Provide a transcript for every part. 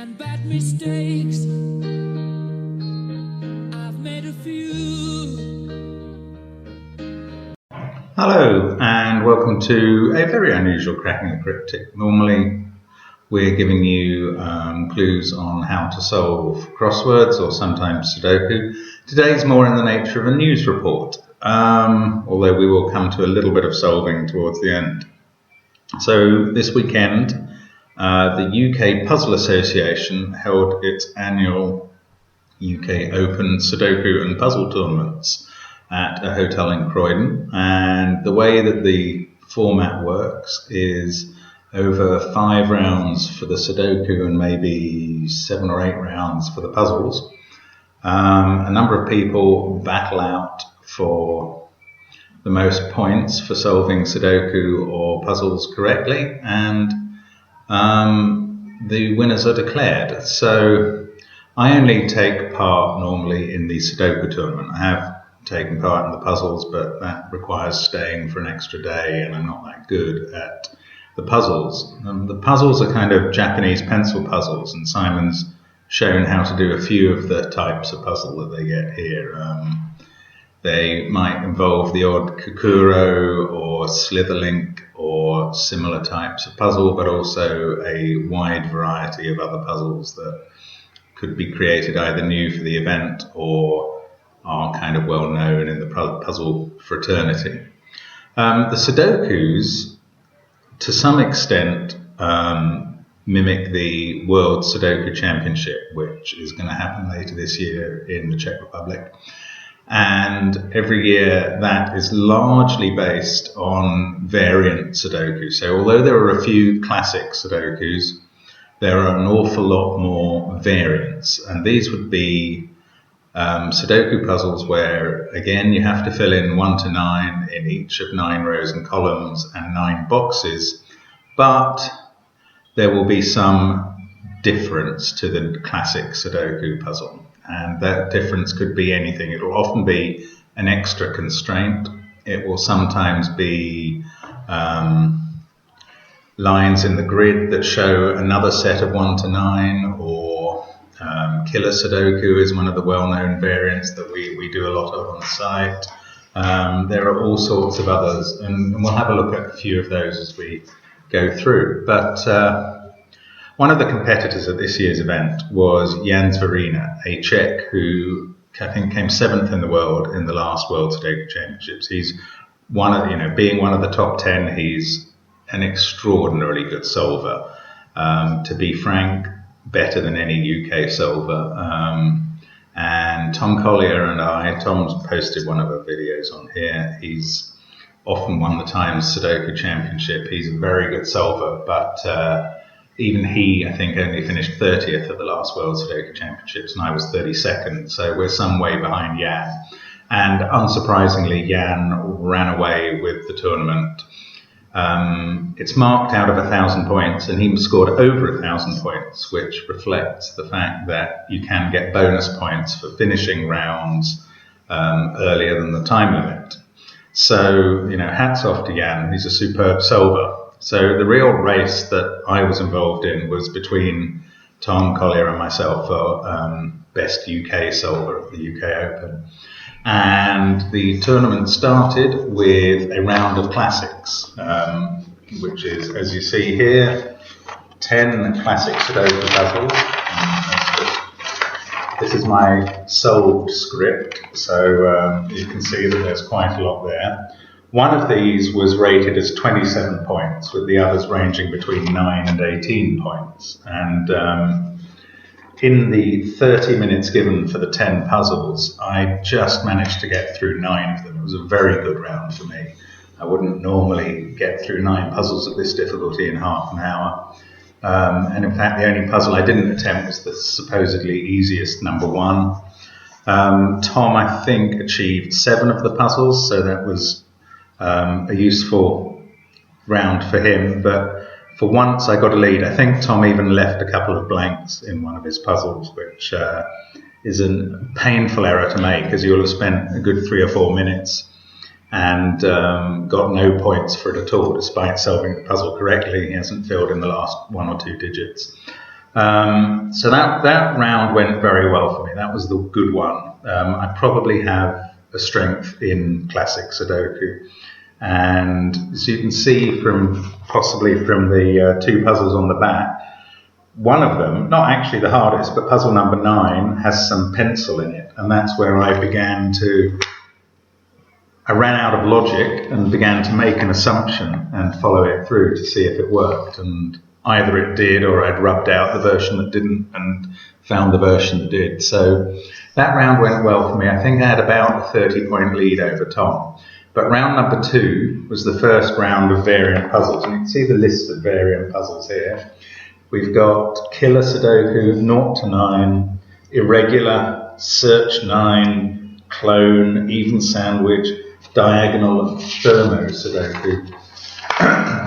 and bad mistakes. I've made a few. Hello and welcome to a very unusual Cracking the Cryptic. Normally we're giving you clues on how to solve crosswords or sometimes Sudoku. Today's more in the nature of a news report, although we will come to a little bit of solving towards the end. So this weekend the UK Puzzle Association held its annual UK Open Sudoku and Puzzle tournaments at a hotel in Croydon, and the way that the format works is over 5 rounds for the Sudoku and maybe 7 or 8 rounds for the puzzles. A number of people battle out for the most points for solving Sudoku or puzzles correctly, and the winners are declared. So I only take part normally in the Sudoku tournament. I have taken part in the puzzles, but that requires staying for an extra day, and I'm not that good at the puzzles. The puzzles are kind of Japanese pencil puzzles, and Simon's shown how to do a few of the types of puzzle that they get here. They might involve the odd Kokuro or Slitherlink or similar types of puzzle, but also a wide variety of other puzzles that could be created either new for the event or are kind of well known in the puzzle fraternity. The Sudokus, to some extent, mimic the World Sudoku Championship, which is going to happen later this year in the Czech Republic. And every year that is largely based on variant Sudoku. So although there are a few classic Sudokus, there are an awful lot more variants. And these would be Sudoku puzzles where, again, you have to fill in 1 to 9 in each of 9 rows and columns and 9 boxes. But there will be some difference to the classic Sudoku puzzle. And that difference could be anything. It will often be an extra constraint. It will sometimes be lines in the grid that show another set of 1 to 9, or Killer Sudoku is one of the well-known variants that we do a lot of on the site. There are all sorts of others, and we'll have a look at a few of those as we go through. But one of the competitors at this year's event was Jan Zverina, a Czech who I think came 7th in the world in the last World Sudoku Championships. He's one of, being one of the top 10, he's an extraordinarily good solver. To be frank, better than any UK solver. And Tom Collier and Tom's posted one of our videos on here. He's often won the Times Sudoku Championship. He's a very good solver, but even he, I think, only finished 30th at the last World Sudoku Championships, and I was 32nd, so we're some way behind Jan. And unsurprisingly, Jan ran away with the tournament. It's marked out of 1,000 points, and he scored over 1,000 points, which reflects the fact that you can get bonus points for finishing rounds earlier than the time limit. So, hats off to Jan. He's a superb solver. So the real race that I was involved in was between Tom Collier and myself for best UK solver at the UK Open. And the tournament started with a round of classics, which is, as you see here, 10 classic Sudoku puzzles. This is my solved script, so you can see that there's quite a lot there. One of these was rated as 27 points, with the others ranging between 9 and 18 points. And in the 30 minutes given for the 10 puzzles, I just managed to get through 9 of them. It was a very good round for me. I wouldn't normally get through 9 puzzles of this difficulty in half an hour. And in fact, the only puzzle I didn't attempt was the supposedly easiest, number 1. Tom, I think, achieved 7 of the puzzles, so that was a useful round for him, but for once I got a lead. I think Tom even left a couple of blanks in one of his puzzles, which is a painful error to make, as you'll have spent a good 3 or 4 minutes and got no points for it at all, despite solving the puzzle correctly. He hasn't filled in the last 1 or 2 digits. So that round went very well for me. That was the good one. I probably have a strength in classic Sudoku. And as you can see possibly from the two puzzles on the back, one of them, not actually the hardest, but puzzle number 9, has some pencil in it. And that's where I ran out of logic and began to make an assumption and follow it through to see if it worked. And either it did, or I'd rubbed out the version that didn't and found the version that did. So that round went well for me. I think I had about a 30-point lead over Tom. But round number 2 was the first round of variant puzzles. And you can see the list of variant puzzles here. We've got Killer Sudoku, 0 to 9, Irregular, Search 9, Clone, Even Sandwich, Diagonal, and Thermo Sudoku.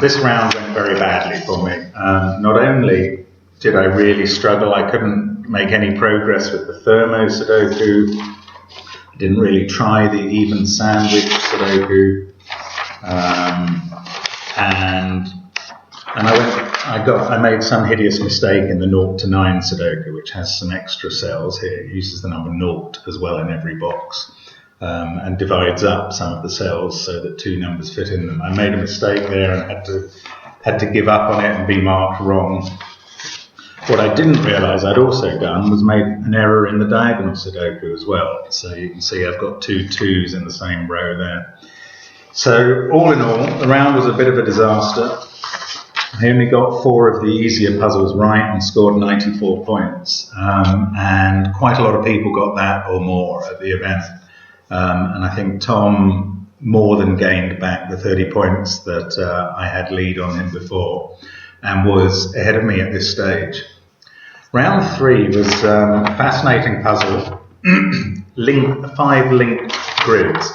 This round went very badly for me. Not only did I really struggle, I couldn't make any progress with the Thermo Sudoku. I didn't really try the Even Sandwich Sudoku. And I made some hideous mistake in the 0 to 9 Sudoku, which has some extra cells here. It uses the number 0 as well in every box, and divides up some of the cells so that 2 numbers fit in them. I made a mistake there and had to give up on it and be marked wrong. What I didn't realise I'd also done was made an error in the diagonal Sudoku as well. So you can see I've got 2 2s in the same row there. So all in all, the round was a bit of a disaster. I only got 4 of the easier puzzles right and scored 94 points. And quite a lot of people got that or more at the event. And I think Tom more than gained back the 30 points that I had lead on him before, and was ahead of me at this stage. Round 3 was a fascinating puzzle, 5 linked grids,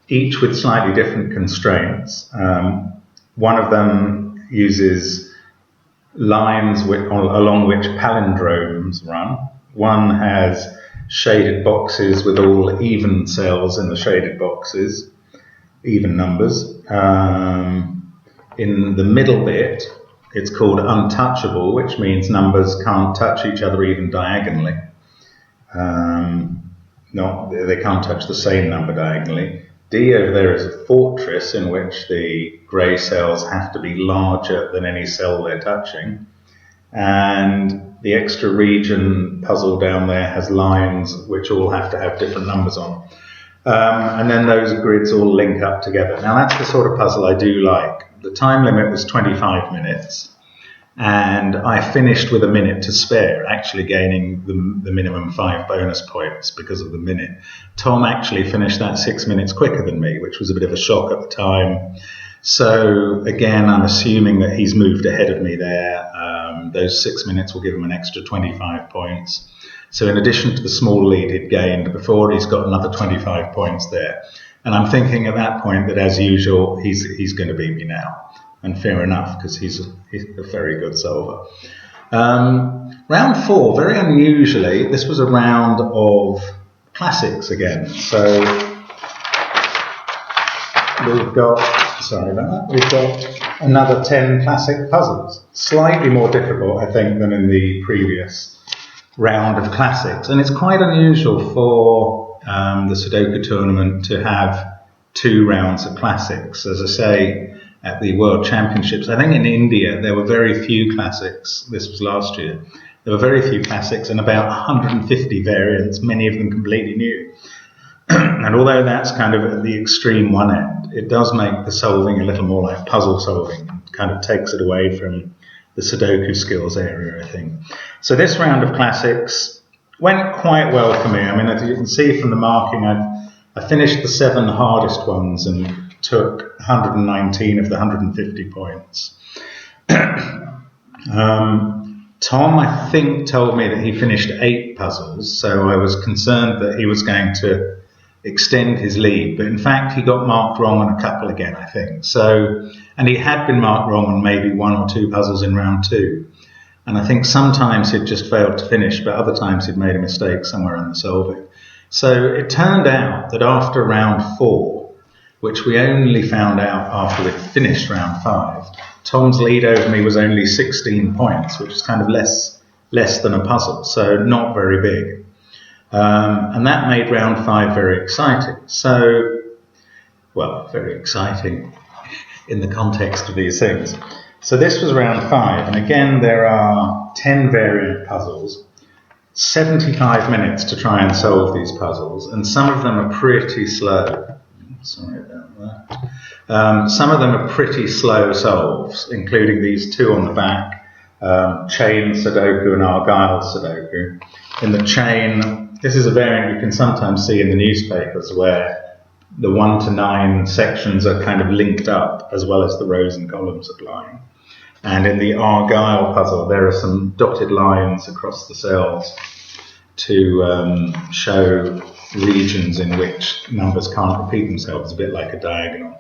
each with slightly different constraints. One of them uses lines along which palindromes run. One has shaded boxes with all even cells in the shaded boxes, even numbers. In the middle bit, it's called untouchable, which means numbers can't touch each other even diagonally. They can't touch the same number diagonally. D over there is a fortress in which the grey cells have to be larger than any cell they're touching. And the extra region puzzle down there has lines which all have to have different numbers on. And then those grids all link up together. Now that's the sort of puzzle I do like. The time limit was 25 minutes. And I finished with a minute to spare, actually gaining the minimum 5 bonus points because of the minute. Tom actually finished that 6 minutes quicker than me, which was a bit of a shock at the time. So again, I'm assuming that he's moved ahead of me there. Those 6 minutes will give him an extra 25 points. So in addition to the small lead he'd gained before, he's got another 25 points there. And I'm thinking at that point that, as usual, he's going to beat me now. And fair enough, because he's a very good solver. Round 4, very unusually, this was a round of classics again. So we've got another 10 classic puzzles. Slightly more difficult, I think, than in the previous round of classics. And it's quite unusual for the Sudoku tournament to have 2 rounds of classics. As I say, at the World Championships, I think in India there were very few classics. This was last year. There were very few classics and about 150 variants, many of them completely new. And although that's kind of at the extreme one end, it does make the solving a little more like puzzle solving. It kind of takes it away from the Sudoku skills area, I think. So this round of classics went quite well for me. I mean, as you can see from the marking, I finished the 7 hardest ones and took 119 of the 150 points. Tom, I think, told me that he finished 8 puzzles, so I was concerned that he was going to extend his lead, but in fact he got marked wrong on a couple again, I think. So, and he had been marked wrong on maybe 1 or 2 puzzles in round 2. And I think sometimes he'd just failed to finish, but other times he'd made a mistake somewhere in the solving. So it turned out that after round 4, which we only found out after we'd finished round 5, Tom's lead over me was only 16 points, which is kind of less less than a puzzle, so not very big. And that made round 5 very exciting. So, well, very exciting in the context of these things. So this was round 5, and again there are 10 variant puzzles, 75 minutes to try and solve these puzzles, and some of them are pretty slow. Sorry about that. Some of them are pretty slow solves, including these 2 on the back, chain Sudoku and Argyle Sudoku. In the chain, this is a variant you can sometimes see in the newspapers where the 1 to 9 sections are kind of linked up as well as the rows and columns applying. And in the Argyle puzzle, there are some dotted lines across the cells to show regions in which numbers can't repeat themselves, a bit like a diagonal.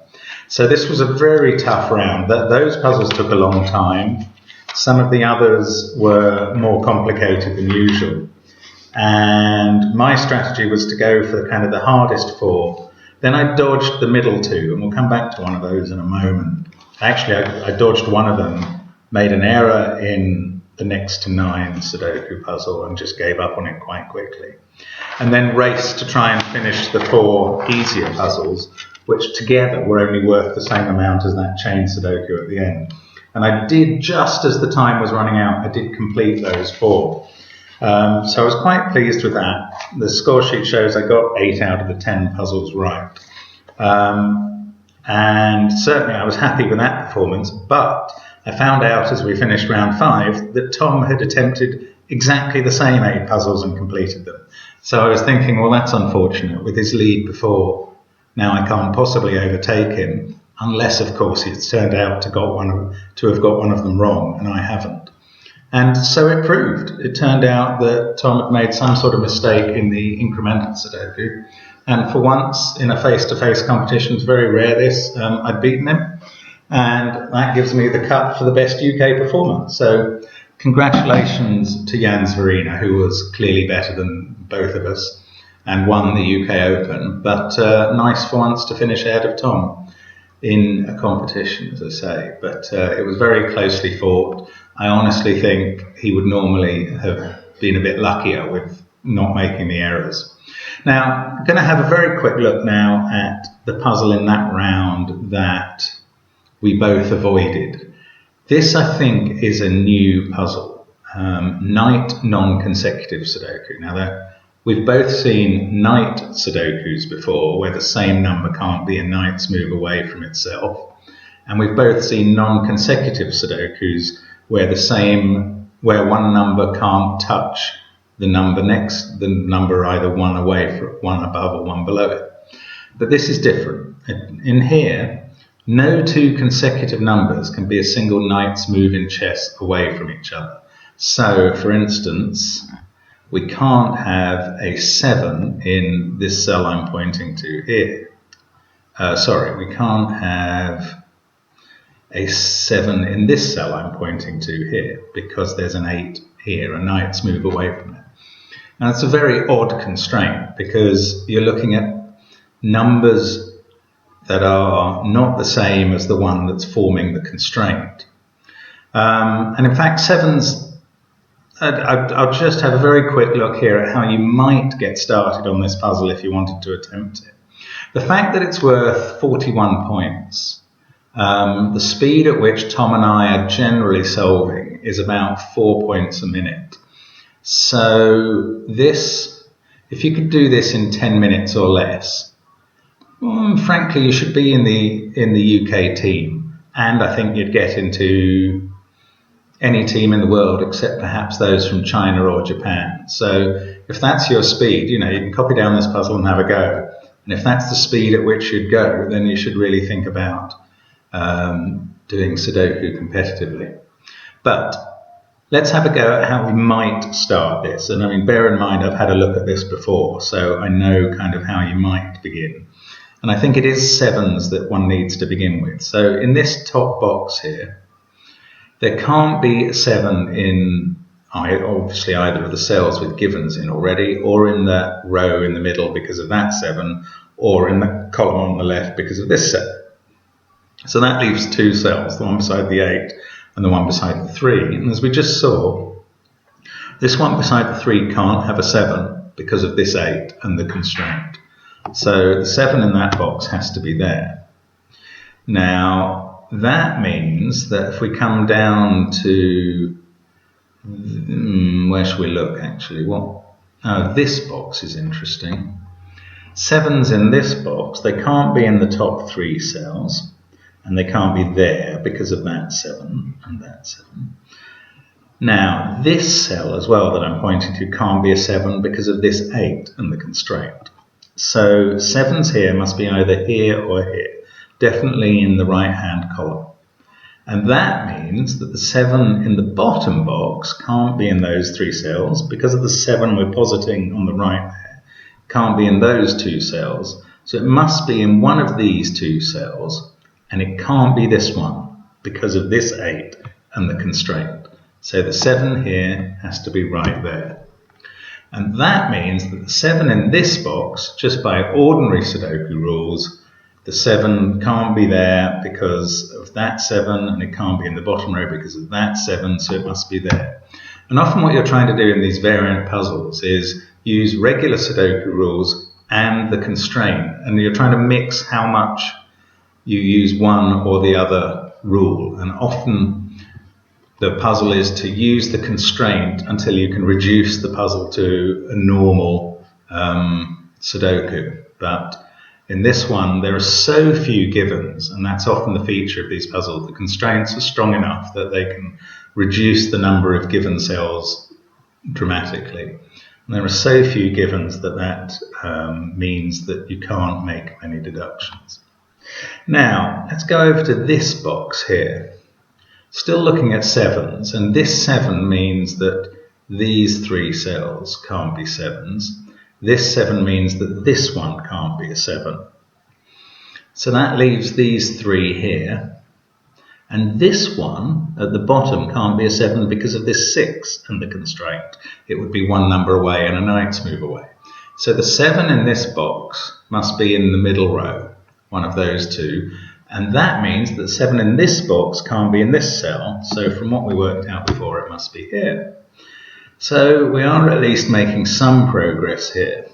So this was a very tough round. Those puzzles took a long time. Some of the others were more complicated than usual. And my strategy was to go for kind of the hardest 4. Then I dodged the middle 2, and we'll come back to one of those in a moment. Actually, I dodged one of them, made an error in the next to 9 Sudoku puzzle and just gave up on it quite quickly. And then raced to try and finish the 4 easier puzzles, which together were only worth the same amount as that chain Sudoku at the end. And I did, just as the time was running out, I did complete those 4. So I was quite pleased with that. The score sheet shows I got 8 out of the 10 puzzles right. And certainly I was happy with that performance, but I found out as we finished round 5 that Tom had attempted exactly the same 8 puzzles and completed them. So I was thinking, well, that's unfortunate. With his lead before, now I can't possibly overtake him, unless, of course, it's turned out to have got one of them wrong, and I haven't. And so it proved. It turned out that Tom had made some sort of mistake in the incremental Sudoku. And for once, in a face-to-face competition, it's very rare this, I'd beaten him. And that gives me the cut for the best UK performer. So congratulations to Jan Zverina, who was clearly better than both of us and won the UK Open. But nice for once to finish ahead of Tom in a competition, as I say. But it was very closely fought. I honestly think he would normally have been a bit luckier with not making the errors. Now, I'm going to have a very quick look now at the puzzle in that round that we both avoided. This, I think, is a new puzzle, Knight Non-Consecutive Sudoku. Now, we've both seen Knight Sudokus before, where the same number can't be a knight's move away from itself. And we've both seen non-consecutive Sudokus, where one number can't touch the number either one away from one above or one below it. But this is different. In here, no 2 consecutive numbers can be a single knight's move in chess away from each other. So, for instance, we can't have a 7 in this cell I'm pointing to here. We can't have a 7 in this cell I'm pointing to here, because there's an 8 here, a knight's move away from it. Now, it's a very odd constraint, because you're looking at numbers that are not the same as the one that's forming the constraint. And in fact, 7s, I'll just have a very quick look here at how you might get started on this puzzle if you wanted to attempt it. The fact that it's worth 41 points, the speed at which Tom and I are generally solving is about 4 points a minute. So this, if you could do this in 10 minutes or less, frankly, you should be in the UK team, and I think you'd get into any team in the world except perhaps those from China or Japan. So if that's your speed, you can copy down this puzzle and have a go. And if that's the speed at which you'd go, then you should really think about doing Sudoku competitively. But let's have a go at how we might start this. And I mean, bear in mind, I've had a look at this before, so I know kind of how you might begin. And I think it is 7s that one needs to begin with. So in this top box here, there can't be a 7 in obviously either of the cells with givens in already, or in the row in the middle because of that 7, or in the column on the left because of this 7. So that leaves 2 cells, the one beside the 8 and the one beside the 3. And as we just saw, This one beside the 3 can't have a 7 because of this 8 and the constraint. So the 7 in that box has to be there. Now, that means that if we come down to, where should we look actually? This box is interesting. 7's in this box, they can't be in the top 3 cells, and they can't be there because of that 7 and that 7. Now, this cell as well that I'm pointing to can't be a 7 because of this 8 and the constraint. So 7's here must be either here or here, definitely in the right-hand column. And that means that the 7 in the bottom box can't be in those 3 cells because of the 7 we're positing on the right there. Can't be in those 2 cells. So it must be in one of these 2 cells, and it can't be this one because of this 8 and the constraint. So the 7 here has to be right there. And that means that the 7 in this box, just by ordinary Sudoku rules, the 7 can't be there because of that 7, and it can't be in the bottom row because of that 7, so it must be there. And often what you're trying to do in these variant puzzles is use regular Sudoku rules and the constraint, and you're trying to mix how much you use one or the other rule. And often the puzzle is to use the constraint until you can reduce the puzzle to a normal Sudoku. But in this one, there are so few givens, and that's often the feature of these puzzles. The constraints are strong enough that they can reduce the number of given cells dramatically. And there are so few givens that means that you can't make many deductions. Now, let's go over to this box here. Still looking at 7's, and this 7 means that these 3 cells can't be 7's. This 7 means that this one can't be a 7. So that leaves these 3 here. And this one at the bottom can't be a 7 because of this 6 and the constraint. It would be one number away and a knight's move away. So the 7 in this box must be in the middle row, one of those 2. And that means that 7 in this box can't be in this cell. So from what we worked out before, it must be here. So we are at least making some progress here.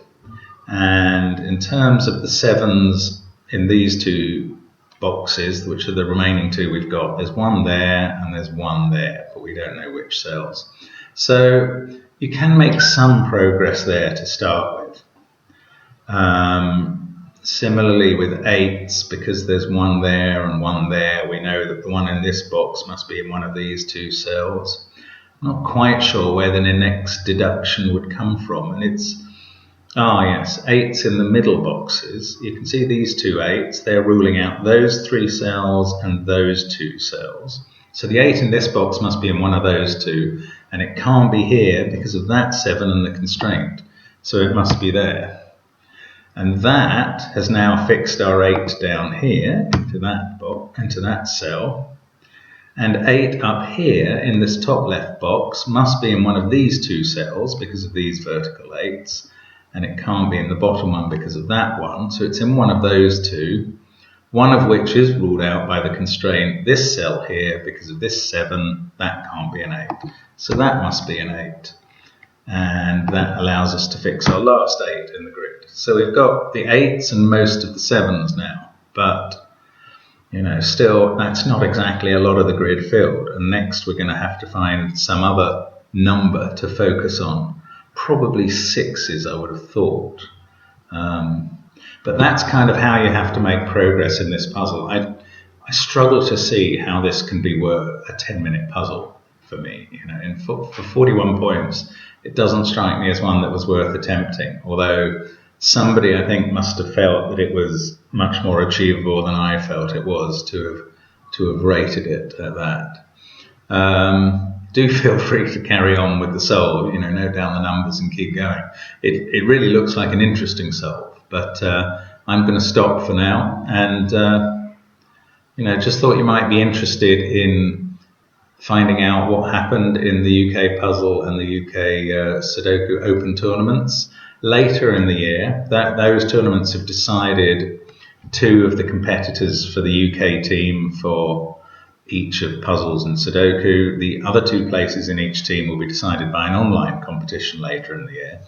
And in terms of the 7's in these 2 boxes, which are the remaining 2 we've got, there's one there and there's one there, but we don't know which cells. So you can make some progress there to start with. Similarly with 8's, because there's one there and one there, we know that the one in this box must be in one of these 2 cells. I'm not quite sure where the next deduction would come from, and it's, yes, 8's in the middle boxes. You can see these 2 8's, they're ruling out those 3 cells and those 2 cells. So the 8 in this box must be in one of those 2, and it can't be here because of that 7 and the constraint. So it must be there. And that has now fixed our 8 down here into that cell. And 8 up here in this top left box must be in one of these 2 cells because of these vertical 8's. And it can't be in the bottom one because of that one. So it's in one of those 2, one of which is ruled out by the constraint. This cell here, because of this 7, that can't be an 8. So that must be an 8. And that allows us to fix our last 8 in the grid. So we've got the 8's and most of the 7's now, but still that's not exactly a lot of the grid filled. And next we're going to have to find some other number to focus on, probably 6's I would have thought. But that's kind of how you have to make progress in this puzzle. I struggle to see how this can be a 10-minute puzzle for me. For 41 points, it doesn't strike me as one that was worth attempting, although somebody I think must have felt that it was much more achievable than I felt it was to have rated it at that. Do feel free to carry on with the solve, note down the numbers and keep going. It really looks like an interesting solve, but I'm going to stop for now, and just thought you might be interested in finding out what happened in the UK puzzle and the UK Sudoku Open tournaments. Later in the year, those tournaments have decided 2 of the competitors for the UK team for each of puzzles and Sudoku. The other 2 places in each team will be decided by an online competition later in the year.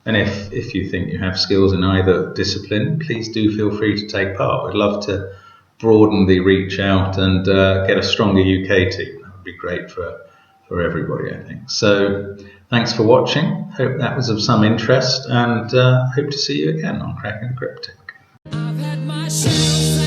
And if you think you have skills in either discipline, please do feel free to take part. We'd love to broaden the reach out and get a stronger UK team. That would be great for everybody, I think. So thanks for watching. Hope that was of some interest, and hope to see you again on Cracking the Cryptic. I've had my share of